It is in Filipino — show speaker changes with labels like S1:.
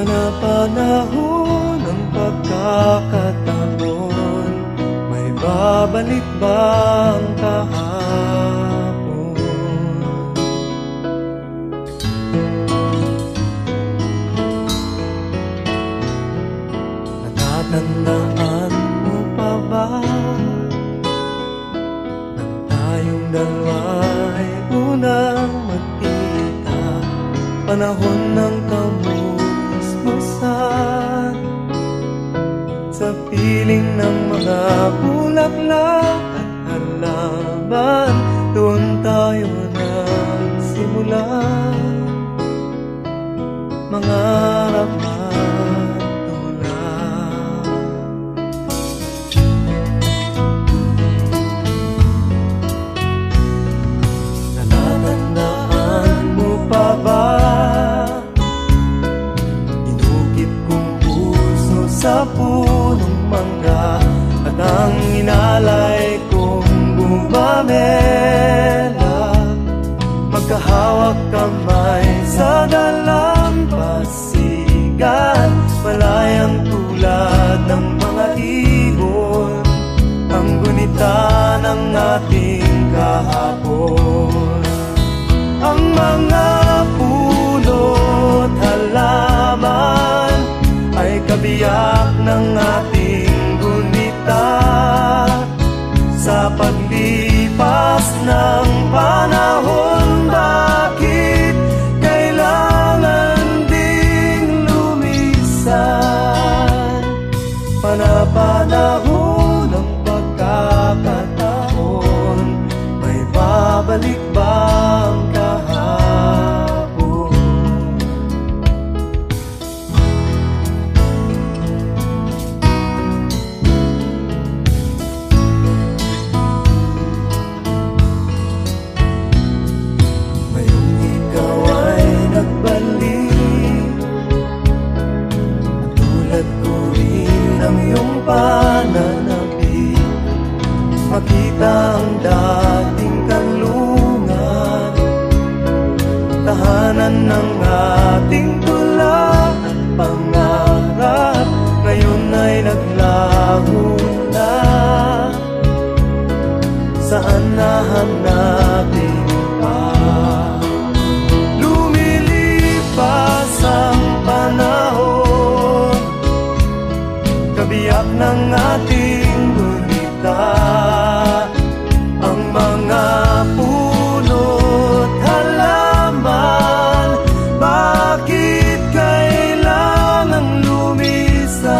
S1: Panapanahon ng pagkakataon, may babalik ba ang kahapon? Natatandaan mo pa ba nang tayong dalawa'y unang magkita? Panahon ng kamusmusan, sa piling ng mga bulaklak at halaman, doon tayo nagsimula mangarap at tulad. Natatandaan mo pa ba sa punong mangga at ang inalay kong bumamela, magkahawak kamay sa dalampasigan, malayang tulad ng mga ibon, ang gunita ng ating kahapon. Ang mga puno't halaman ay kabiyak ng ating gunita, sa paglipas ng panahon. Bakit kailangan ding lumisan? Panapanahon ng pagkakataon, may babalik ba ang kahapon? Pananabik, makita ang dating kanlungan, tahanan ng ating tula at pangarap, ngayon ay naglaho na. Saan nahanapin pa? Lumilipas ang panahon, kabiyak ng ating gunita, ang mga puno't halaman. Bakit kailangang lumisan?